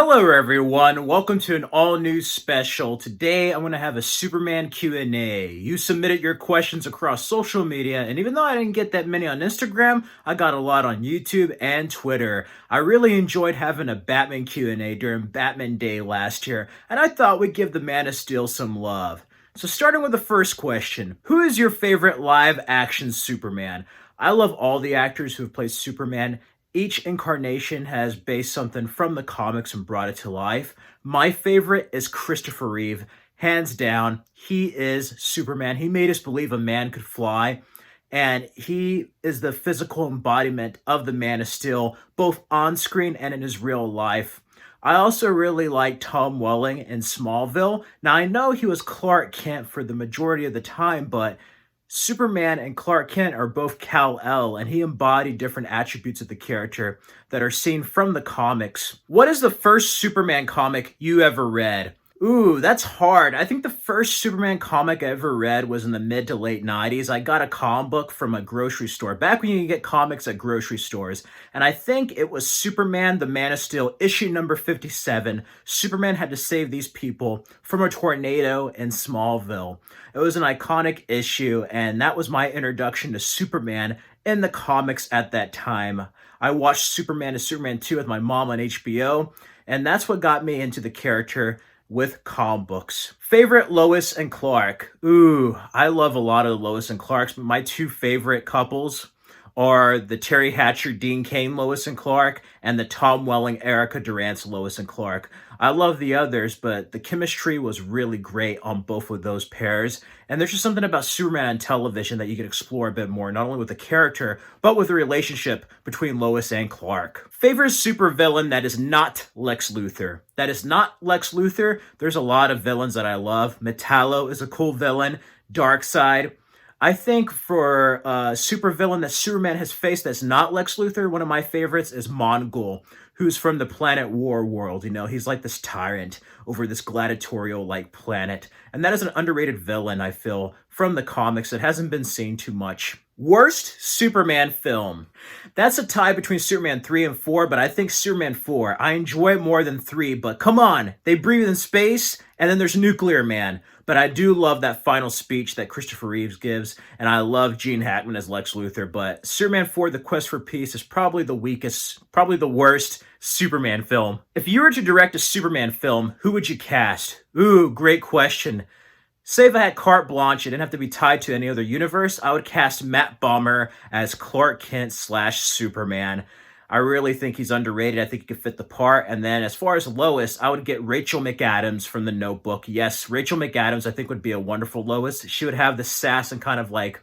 Hello everyone, welcome to an all-new special. Today I'm going to have a Superman Q&A. You submitted your questions across social media, and even though I didn't get that many on Instagram, I got a lot on YouTube and Twitter. I really enjoyed having a Batman Q&A during Batman Day last year, and I thought we'd give the Man of Steel some love. So starting with the first question, who is your favorite live-action Superman? I love all the actors who have played Superman. Each incarnation has based something from the comics and brought it to life. My favorite is Christopher Reeve. Hands down, he is Superman. He made us believe a man could fly, and he is the physical embodiment of the Man of Steel, both on screen and in his real life. I also really like Tom Welling in Smallville. Now, I know he was Clark Kent for the majority of the time, but Superman and Clark Kent are both Kal-El, and he embodied different attributes of the character that are seen from the comics. What is the first Superman comic you ever read? Ooh, that's hard. I think the first Superman comic I ever read was in the mid to late 90s. I got a comic book from a grocery store, back when you could get comics at grocery stores. And I think it was Superman, the Man of Steel, issue number 57. Superman had to save these people from a tornado in Smallville. It was an iconic issue, and that was my introduction to Superman in the comics at that time. I watched Superman and Superman 2 with my mom on HBO, and that's what got me into the character with comic books. Favorite Lois and Clark? Ooh, I love a lot of the Lois and Clarks, but my two favorite couples are the Terry Hatcher, Dean Cain Lois and Clark, and the Tom Welling, Erica Durance Lois and Clark. I love the others, but the chemistry was really great on both of those pairs. And there's just something about Superman on television that you can explore a bit more, not only with the character, but with the relationship between Lois and Clark. Favorite supervillain that is not Lex Luthor? That is not Lex Luthor. There's a lot of villains that I love. Metallo is a cool villain. Darkseid. I think for a supervillain that Superman has faced that's not Lex Luthor, one of my favorites is Mongul, who's from the Planet War world. You know, he's like this tyrant over this gladiatorial-like planet. And that is an underrated villain, I feel, from the comics that hasn't been seen too much. Worst Superman film. That's a tie between Superman 3 and 4, but I think Superman 4. I enjoy it more than 3, but come on. They breathe in space, and then there's Nuclear Man. But I do love that final speech that Christopher Reeves gives, and I love Gene Hackman as Lex Luthor, but Superman 4, The Quest for Peace is probably the weakest, probably the worst Superman film. If you were to direct a Superman film, who would you cast? Ooh, great question. Say if I had carte blanche, it didn't have to be tied to any other universe, I would cast Matt Bomer as Clark Kent / Superman. I really think he's underrated. I think he could fit the part. And then as far as Lois, I would get Rachel McAdams from The Notebook. Yes, Rachel McAdams I think would be a wonderful Lois. She would have the sass and kind of like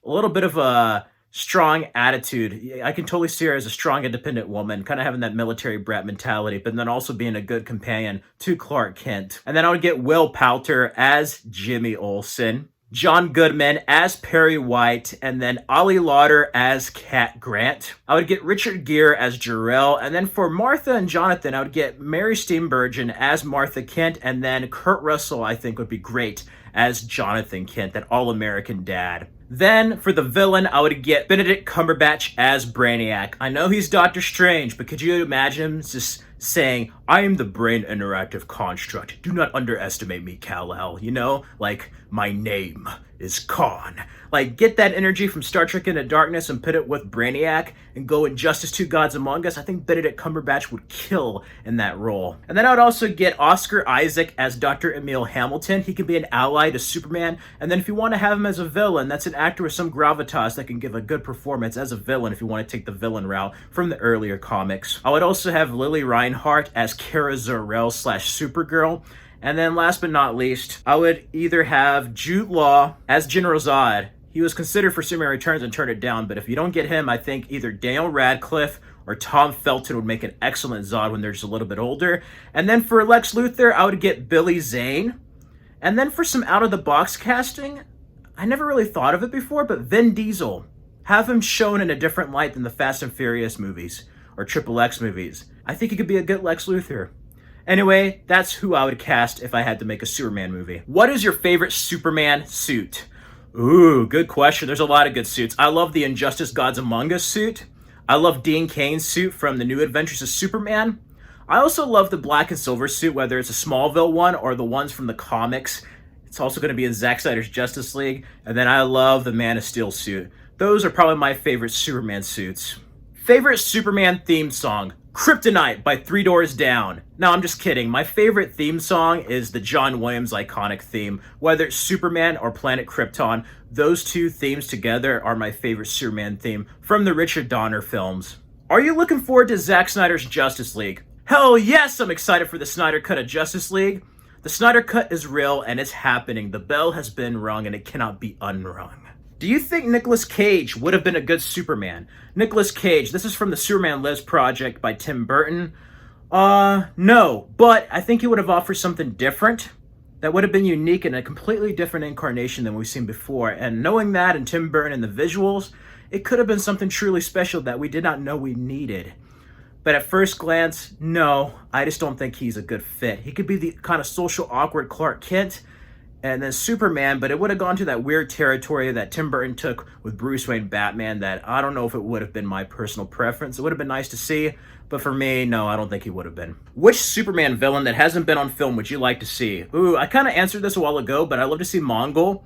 a little bit of a strong attitude. I can totally see her as a strong, independent woman, kind of having that military brat mentality, but then also being a good companion to Clark Kent. And then I would get Will Poulter as Jimmy Olsen, John Goodman as Perry White, and then Ollie Lauder as Cat Grant. I would get Richard Gere as Jor-El, and then for Martha and Jonathan, I would get Mary Steenburgen as Martha Kent, and then Kurt Russell, I think, would be great as Jonathan Kent, that all-American dad. Then, for the villain, I would get Benedict Cumberbatch as Brainiac. I know he's Doctor Strange, but could you imagine him just saying, I am the brain interactive construct. Do not underestimate me, Kal-El. You know, like, my name is Khan. Like, get that energy from Star Trek Into Darkness and put it with Brainiac and go Injustice 2 Gods Among Us. I think Benedict Cumberbatch would kill in that role. And then I would also get Oscar Isaac as Dr. Emil Hamilton. He could be an ally to Superman. And then if you want to have him as a villain, that's an actor with some gravitas that can give a good performance as a villain if you want to take the villain route from the earlier comics. I would also have Lily Reinhart as Kara Zor-El / Supergirl. And then last but not least, I would either have Jude Law as General Zod. He was considered for Superman Returns and turned it down, but if you don't get him, I think either Daniel Radcliffe or Tom Felton would make an excellent Zod when they're just a little bit older. And then for Lex Luthor, I would get Billy Zane. And then for some out-of-the-box casting, I never really thought of it before, but Vin Diesel. Have him shown in a different light than the Fast and Furious movies or Triple X movies. I think he could be a good Lex Luthor. Anyway, that's who I would cast if I had to make a Superman movie. What is your favorite Superman suit? Ooh, good question. There's a lot of good suits. I love the Injustice Gods Among Us suit. I love Dean Cain's suit from The New Adventures of Superman. I also love the black and silver suit, whether it's a Smallville one or the ones from the comics. It's also going to be in Zack Snyder's Justice League. And then I love the Man of Steel suit. Those are probably my favorite Superman suits. Favorite Superman theme song? Kryptonite by Three Doors Down. No, I'm just kidding. My favorite theme song is the John Williams iconic theme. Whether it's Superman or Planet Krypton, those two themes together are my favorite Superman theme from the Richard Donner films. Are you looking forward to Zack Snyder's Justice League? Hell yes, I'm excited for the Snyder Cut of Justice League. The Snyder Cut is real and it's happening. The bell has been rung and it cannot be unrung. Do you think Nicolas Cage would have been a good Superman? Nicolas Cage, this is from the Superman Lives project by Tim Burton. No, but I think he would have offered something different that would have been unique and a completely different incarnation than we've seen before. And knowing that and Tim Burton and the visuals, it could have been something truly special that we did not know we needed. But at first glance, no, I just don't think he's a good fit. He could be the kind of social awkward Clark Kent and then Superman, but it would have gone to that weird territory that Tim Burton took with Bruce Wayne Batman that I don't know if it would have been my personal preference. It would have been nice to see, but for me, no, I don't think he would have been. Which Superman villain that hasn't been on film would you like to see? Ooh, I kind of answered this a while ago, but I'd love to see Mongol.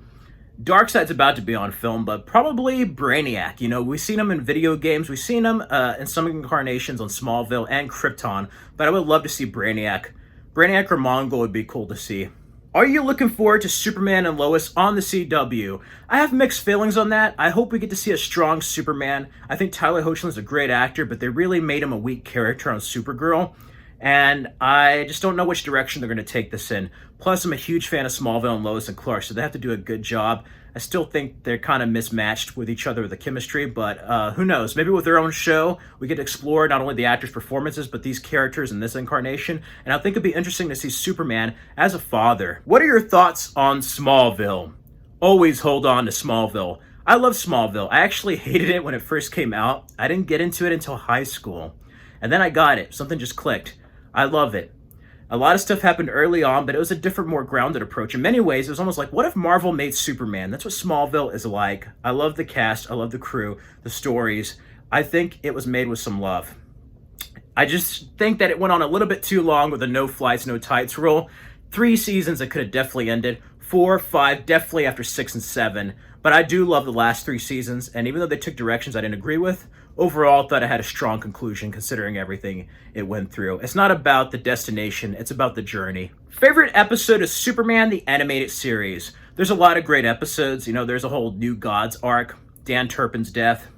Darkseid's about to be on film, but probably Brainiac. You know, we've seen him in video games. We've seen him in some incarnations on Smallville and Krypton, but I would love to see Brainiac. Brainiac or Mongol would be cool to see. Are you looking forward to Superman and Lois on the CW? I have mixed feelings on that. I hope we get to see a strong Superman. I think Tyler Hoechlin's a great actor, but they really made him a weak character on Supergirl. And I just don't know which direction they're going to take this in. Plus, I'm a huge fan of Smallville and Lois and Clark, so they have to do a good job. I still think they're kind of mismatched with each other with the chemistry, but who knows? Maybe with their own show, we get to explore not only the actors' performances, but these characters in this incarnation. And I think it'd be interesting to see Superman as a father. What are your thoughts on Smallville? Always hold on to Smallville. I love Smallville. I actually hated it when it first came out. I didn't get into it until high school. And then I got it. Something just clicked. I love it. A lot of stuff happened early on, but it was a different, more grounded approach. In many ways, it was almost like, what if Marvel made Superman? That's what Smallville is like. I love the cast. I love the crew, the stories. I think it was made with some love. I just think that it went on a little bit too long with a no flights, no tights rule. 3 seasons, it could have definitely ended. 4, 5, definitely after 6 and 7. But I do love the last 3 seasons, and even though they took directions I didn't agree with, overall, I thought it had a strong conclusion considering everything it went through. It's not about the destination, it's about the journey. Favorite episode is Superman, the animated series. There's a lot of great episodes. You know, there's a whole New Gods arc, Dan Turpin's death,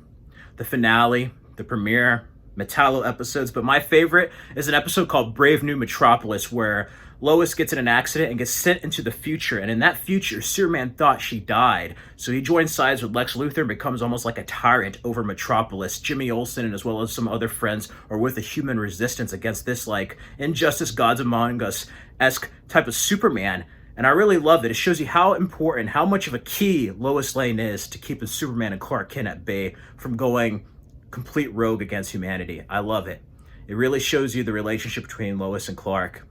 the finale, the premiere, Metallo episodes. But my favorite is an episode called Brave New Metropolis, where Lois gets in an accident and gets sent into the future. And in that future, Superman thought she died. So he joins sides with Lex Luthor and becomes almost like a tyrant over Metropolis. Jimmy Olsen, and as well as some other friends, are with a human resistance against this, like, Injustice Gods Among Us-esque type of Superman. And I really love it. It shows you how important, how much of a key Lois Lane is to keeping Superman and Clark Kent at bay from going complete rogue against humanity. I love it. It really shows you the relationship between Lois and Clark.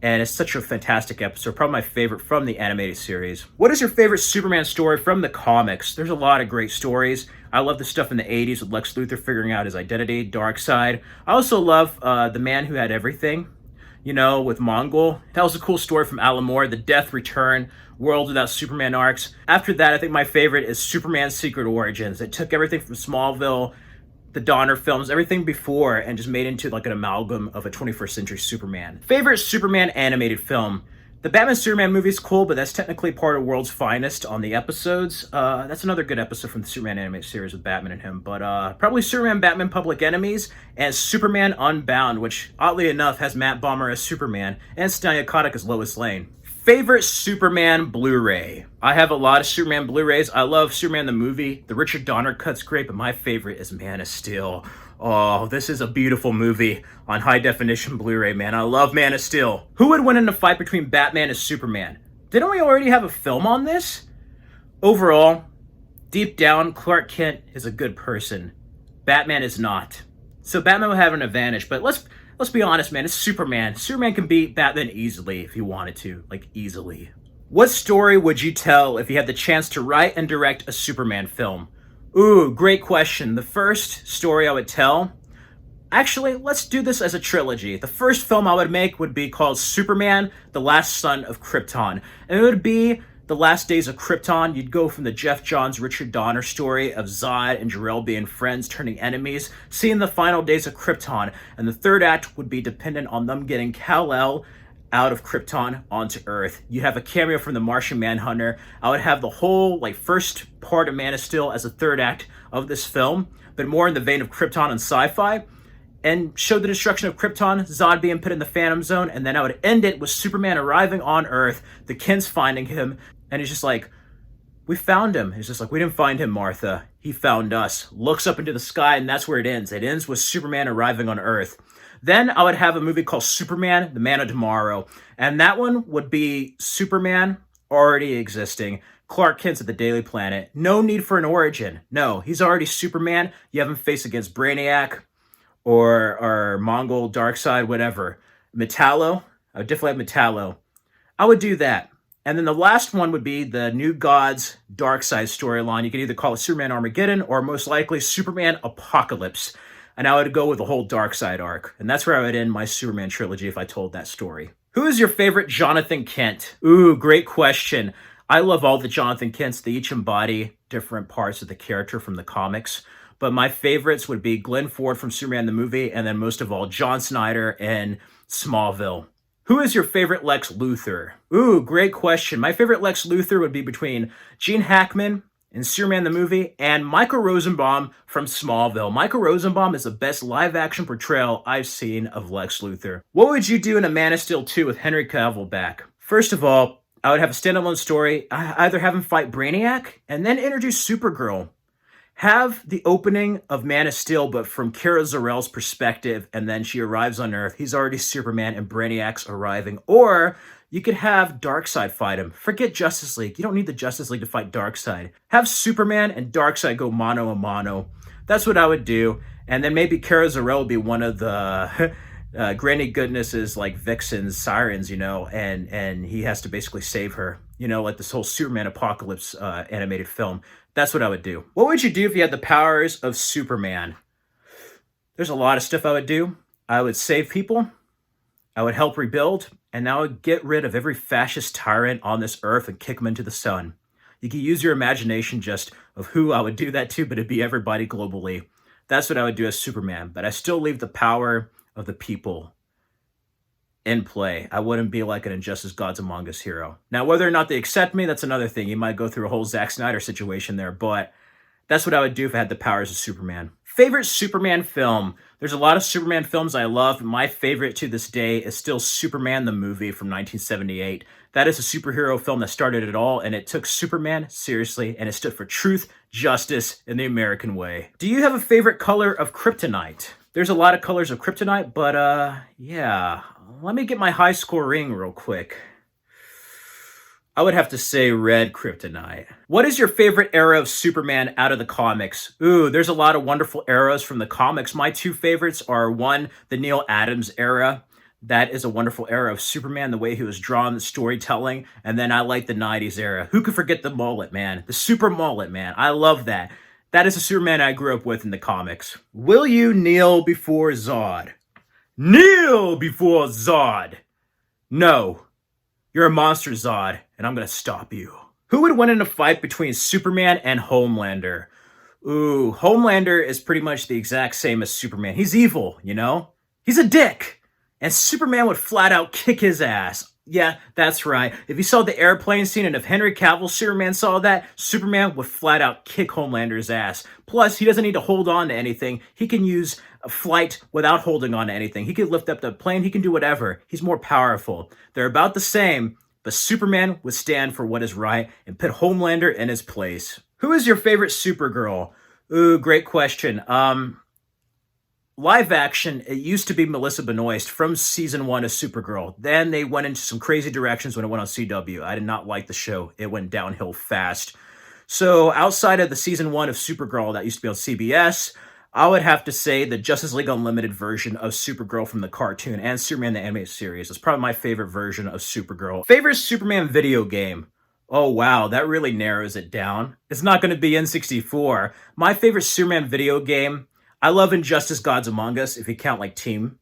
And it's such a fantastic episode, probably my favorite from the animated series. What is your favorite Superman story from the comics? There's a lot of great stories. I love the stuff in the 80s with Lex Luthor figuring out his identity, Darkseid. I also love The Man Who Had Everything, you know, with Mongol. That was a cool story from Alan Moore, The Death Return, World Without Superman arcs. After that, I think my favorite is Superman's Secret Origins. It took everything from Smallville, the Donner films, everything before, and just made into like an amalgam of a 21st century Superman. Favorite Superman animated film? The Batman Superman movie is cool, but that's technically part of World's Finest on the episodes. That's another good episode from the Superman animated series with Batman and him. But probably Superman, Batman, Public Enemies, and Superman Unbound, which oddly enough has Matt Bomer as Superman and Stanya Kotick as Lois Lane. Favorite Superman Blu-ray? I have a lot of Superman Blu-rays. I love Superman the movie. The Richard Donner cut's great, but my favorite is Man of Steel. Oh, this is a beautiful movie on high definition Blu-ray, man. I love Man of Steel. Who would win in a fight between Batman and Superman? Didn't we already have a film on this? Overall, deep down, Clark Kent is a good person. Batman is not. So Batman will have an advantage, but let's be honest, man, it's Superman. Superman can beat Batman easily if he wanted to, like easily. What story would you tell if you had the chance to write and direct a Superman film? Ooh, great question. The first story I would tell, Actually, let's do this as a trilogy. The first film I would make would be called Superman, The Last Son of Krypton. And it would be the last days of Krypton. You'd go from the Jeff Johns, Richard Donner story of Zod and Jor-El being friends, turning enemies, seeing the final days of Krypton. And the third act would be dependent on them getting Kal-El out of Krypton onto Earth. You have a cameo from the Martian Manhunter. I would have the whole first part of Man of Steel as a third act of this film, but more in the vein of Krypton and sci-fi, and show the destruction of Krypton, Zod being put in the Phantom Zone, and then I would end it with Superman arriving on Earth, the Kents finding him, and he's just like, we found him. He's just like, we didn't find him, Martha. He found us. Looks up into the sky, and that's where it ends. It ends with Superman arriving on Earth. Then I would have a movie called Superman, the Man of Tomorrow, and that one would be Superman already existing. Clark Kent's at the Daily Planet. No need for an origin. No, he's already Superman. You have him face against Brainiac, or Mongol, Darkseid, whatever. Metallo, I would definitely have Metallo. I would do that. And then the last one would be the New Gods Darkseid storyline. You could either call it Superman Armageddon or most likely Superman Apocalypse. And I would go with the whole Darkseid arc. And that's where I would end my Superman trilogy if I told that story. Who is your favorite Jonathan Kent? Ooh, great question. I love all the Jonathan Kents. They each embody different parts of the character from the comics. But my favorites would be Glenn Ford from Superman the movie, and then most of all, John Snyder in Smallville. Who is your favorite Lex Luthor? Ooh, great question. My favorite Lex Luthor would be between Gene Hackman in Superman the movie and Michael Rosenbaum from Smallville. Michael Rosenbaum is the best live-action portrayal I've seen of Lex Luthor. What would you do in a Man of Steel 2 with Henry Cavill back? First of all, I would have a standalone story. I either have him fight Brainiac and then introduce Supergirl. Have the opening of Man of Steel, but from Kara Zor-El's perspective, and then she arrives on Earth. He's already Superman, and Brainiac's arriving. Or you could have Darkseid fight him. Forget Justice League. You don't need the Justice League to fight Darkseid. Have Superman and Darkseid go mano a mano. That's what I would do. And then maybe Kara Zor-El would be one of the Granny Goodness's vixens, sirens, and he has to basically save her. Like this whole Superman Apocalypse animated film. That's what I would do. What would you do if you had the powers of Superman? There's a lot of stuff I would do. I would save people. I would help rebuild. And I would get rid of every fascist tyrant on this earth and kick them into the sun. You can use your imagination just of who I would do that to, but it'd be everybody globally. That's what I would do as Superman. But I still leave the power of the people in play. I wouldn't be like an Injustice Gods Among Us hero. Now, whether or not they accept me, that's another thing. You might go through a whole Zack Snyder situation there, but that's what I would do if I had the powers of Superman. Favorite Superman film? There's a lot of Superman films I love. My favorite to this day is still Superman the movie from 1978. That is a superhero film that started it all, and it took Superman seriously, and it stood for truth, justice, and the American way. Do you have a favorite color of Kryptonite? There's a lot of colors of Kryptonite, but yeah. Let me get my high scoring real quick. I would have to say red Kryptonite. What is your favorite era of Superman out of the comics? Ooh, there's a lot of wonderful eras from the comics. My two favorites are one, the Neil Adams era. That is a wonderful era of Superman, the way he was drawn, the storytelling. And then I like the 90s era. Who could forget the mullet, man? The super mullet, man. I love that. That is a Superman I grew up with in the comics. Will you kneel before Zod? Kneel before Zod! No. You're a monster, Zod, and I'm gonna stop you. Who would win in a fight between Superman and Homelander? Ooh, Homelander is pretty much the exact same as Superman. He's evil, He's a dick! And Superman would flat out kick his ass. Yeah, that's right. If you saw the airplane scene and if Henry Cavill Superman saw that, Superman would flat out kick Homelander's ass. Plus, he doesn't need to hold on to anything. He can use a flight without holding on to anything. He can lift up the plane. He can do whatever. He's more powerful. They're about the same, but Superman would stand for what is right and put Homelander in his place. Who is your favorite Supergirl? Ooh, great question. Live action, it used to be Melissa Benoist from season 1 of Supergirl. Then they went into some crazy directions when it went on CW. I did not like the show. It went downhill fast. So outside of the season 1 of Supergirl that used to be on CBS, I would have to say the Justice League Unlimited version of Supergirl from the cartoon and Superman the Animated Series. It's probably my favorite version of Supergirl. Favorite Superman video game? Oh wow, that really narrows it down. It's not going to be N64. My favorite Superman video game, I love Injustice Gods Among Us, if you count like Team.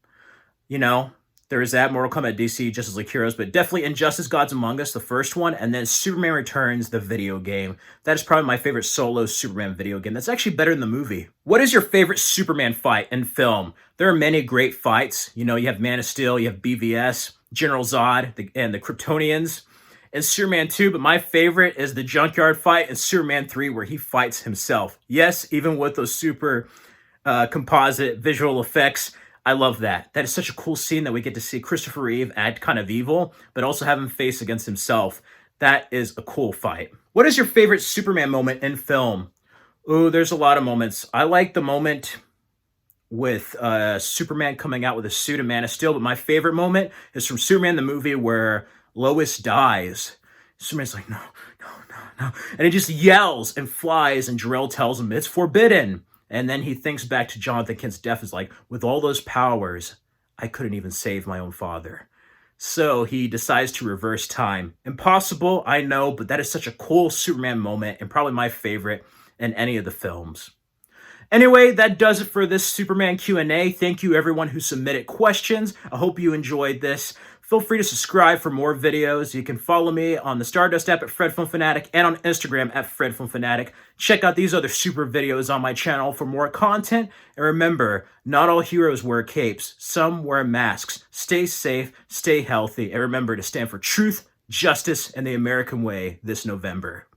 You know, there is that Mortal Kombat DC, Justice League Heroes, but definitely Injustice Gods Among Us, the first one, and then Superman Returns, the video game. That is probably my favorite solo Superman video game. That's actually better than the movie. What is your favorite Superman fight in film? There are many great fights. You know, you have Man of Steel, you have BVS, General Zod, and the Kryptonians, and Superman 2, but my favorite is the Junkyard fight in Superman 3 where he fights himself. Yes, even with those super composite visual effects, I love that. That is such a cool scene that we get to see Christopher Reeve act kind of evil, but also have him face against himself. That is a cool fight. What is your favorite Superman moment in film? Ooh, there's a lot of moments. I like the moment with Superman coming out with a suit of Man of Steel, but my favorite moment is from Superman the movie where Lois dies. Superman's like, no, no, no, no. And he just yells and flies, and Jor-El tells him it's forbidden. And then he thinks back to Jonathan Kent's death, is like, with all those powers, I couldn't even save my own father. So he decides to reverse time. Impossible, I know, but that is such a cool Superman moment and probably my favorite in any of the films. Anyway, that does it for this Superman Q&A. Thank you everyone who submitted questions. I hope you enjoyed this. Feel free to subscribe for more videos. You can follow me on the Stardust app at FredFilmFanatic and on Instagram at FredFilmFanatic. Check out these other super videos on my channel for more content. And remember, not all heroes wear capes. Some wear masks. Stay safe, stay healthy, and remember to stand for truth, justice, and the American way this November.